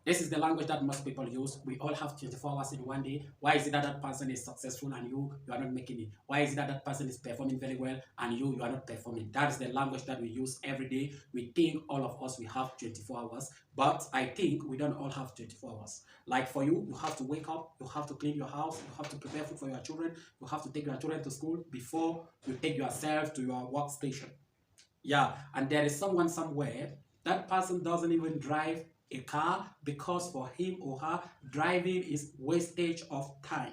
This is the language that most people use. We all have 24 hours in one day. Why is it that that person is successful and you are not making it? Why is it that that person is performing very well and you are not performing? That is the language that we use every day. We think all of us, we have 24 hours, but I think we don't all have 24 hours. Like for you, you have to wake up, you have to clean your house, you have to prepare food for your children, you have to take your children to school before you take yourself to your workstation. Yeah, and there is someone somewhere, that person doesn't even drive a car because for him or her, driving is wastage of time.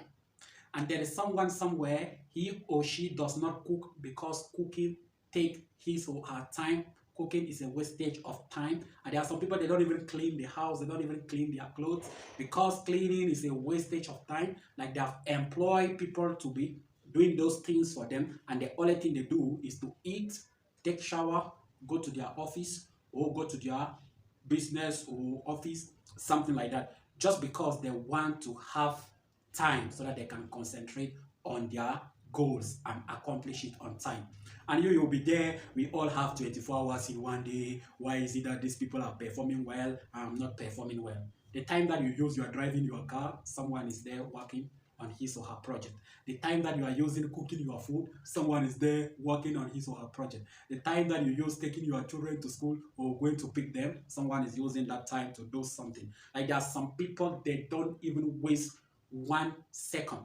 And there is someone somewhere, he or she does not cook because cooking take his or her time. Cooking is a wastage of time. And there are some people, they don't even clean the house, they don't even clean their clothes because cleaning is a wastage of time. Like they have employed people to be doing those things for them, and the only thing they do is to eat, take shower, go to their office or go to their business or office, something like that, just because they want to have time so that they can concentrate on their goals and accomplish it on time. And you'll be there. We all have 24 hours in one day. Why is it that these people are performing well and I'm not performing well? The time that you use, you are driving your car, someone is there working on his or her project. The time that you are using cooking your food, someone is there working on his or her project. The time that you use taking your children to school or going to pick them, someone is using that time to do something. Like there are some people, they don't even waste 1 second.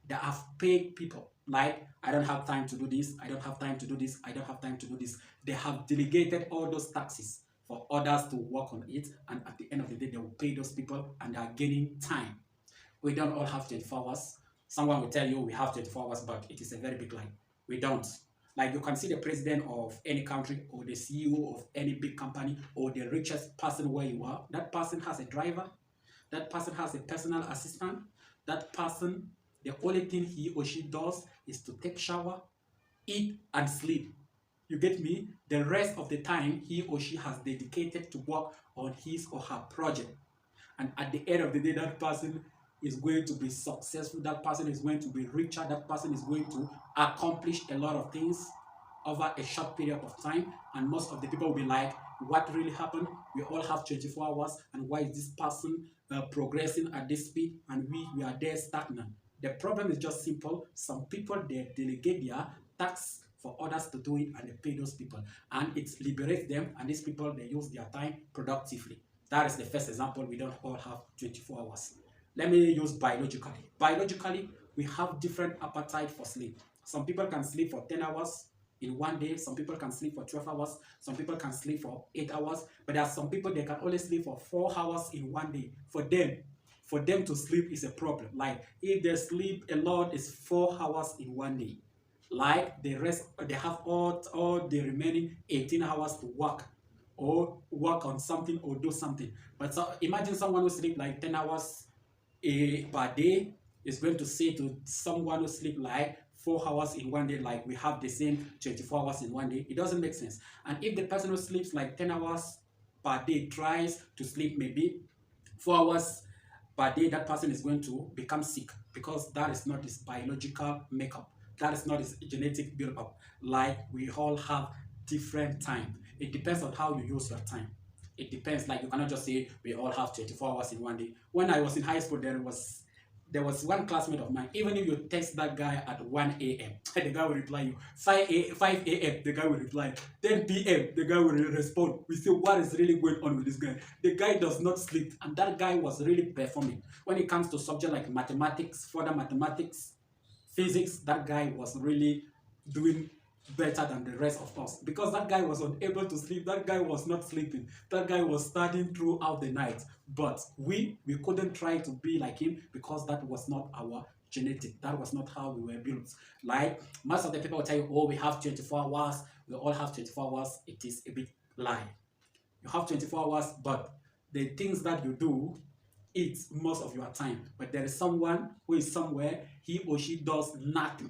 They have paid people. Like, I don't have time to do this, I don't have time to do this, I don't have time to do this. They have delegated all those taxes for others to work on it, and at the end of the day, they will pay those people and they are gaining time. We don't all have 24 hours. Someone will tell you we have 24 hours, but it is a very big lie. We don't. Like you can see the president of any country or the CEO of any big company or the richest person where you are, that person has a driver, that person has a personal assistant, that person, the only thing he or she does is to take shower, eat, and sleep. You get me? The rest of the time, he or she has dedicated to work on his or her project. And at the end of the day, that person is going to be successful, that person is going to be richer, that person is going to accomplish a lot of things over a short period of time. And most of the people will be like, what really happened? We all have 24 hours, and why is this person progressing at this speed and we are there stagnant? The problem is just simple. Some people, they delegate their tasks for others to do it, and they pay those people, and it liberates them, and these people, they use their time productively. That is the first example. We don't all have 24 hours. Let me use biologically. Biologically, we have different appetite for sleep. Some people can sleep for 10 hours in one day. Some people can sleep for 12 hours. Some people can sleep for 8 hours. But there are some people, they can only sleep for 4 hours in one day. For them to sleep is a problem. Like if they sleep a lot, it's 4 hours in one day. Like the rest, they have all the remaining 18 hours to work or work on something or do something. But so imagine someone who sleep like 10 hours per day is going to say to someone who sleep like 4 hours in one day, like we have the same 24 hours in one day. It doesn't make sense. And if the person who sleeps like 10 hours per day tries to sleep maybe 4 hours per day, that person is going to become sick because that is not his biological makeup. That is not his genetic build-up. Like we all have different time. It depends on how you use your time. It depends. Like you cannot just say we all have 24 hours in one day. When I was in high school, there was one classmate of mine. Even if you text that guy at 1 a.m., the guy will reply you. 5 a.m., the guy will reply. 10 p.m., the guy will respond. We say, what is really going on with this guy? The guy does not sleep, and that guy was really performing. When it comes to subject like mathematics, further mathematics, physics, that guy was really doing better than the rest of us because that guy was unable to sleep. That guy was not sleeping. That guy was studying throughout the night. But we couldn't try to be like him because that was not our genetic. That was not how we were built. Like most of the people will tell you, oh, we have 24 hours. We all have 24 hours. It is a big lie. You have 24 hours, but the things that you do eat most of your time. But there is someone who is somewhere, he or she does nothing.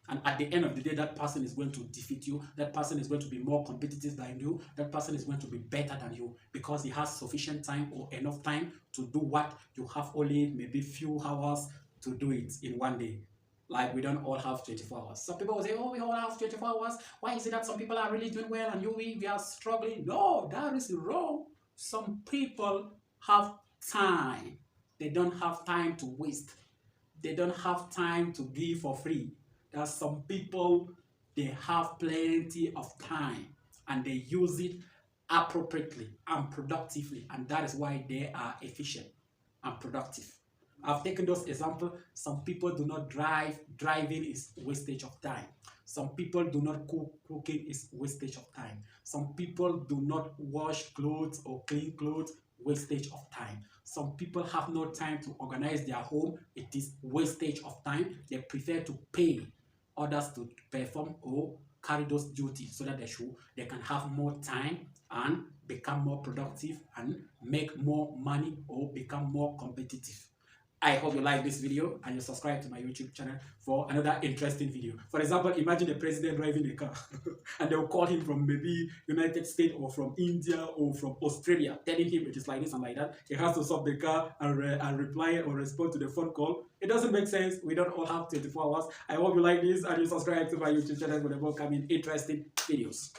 And at the end of the day, that person is going to defeat you. That person is going to be more competitive than you. That person is going to be better than you because he has sufficient time or enough time to do what you have only maybe few hours to do it in one day. Like we don't all have 24 hours. Some people will say, oh, we all have 24 hours. Why is it that some people are really doing well and we are struggling? No, that is wrong. Some people have time. They don't have time to waste. They don't have time to give for free. There's some people, they have plenty of time and they use it appropriately and productively, and that is why they are efficient and productive. I've taken those examples. Some people do not drive. Driving is wastage of time. Some people do not cook. Cooking is wastage of time. Some people do not wash clothes or clean clothes. Wastage of time. Some people have no time to organize their home. It is wastage of time. They prefer to pay others to perform or carry those duties so that they can have more time and become more productive and make more money or become more competitive. I hope you like this video and you subscribe to my YouTube channel for another interesting video. For example, imagine a president driving a car and they'll call him from maybe United States or from India or from Australia, telling him it is like this and like that. He has to stop the car and reply or respond to the phone call. It doesn't make sense. We don't all have 24 hours. I hope you like this and you subscribe to my YouTube channel for the upcoming interesting videos.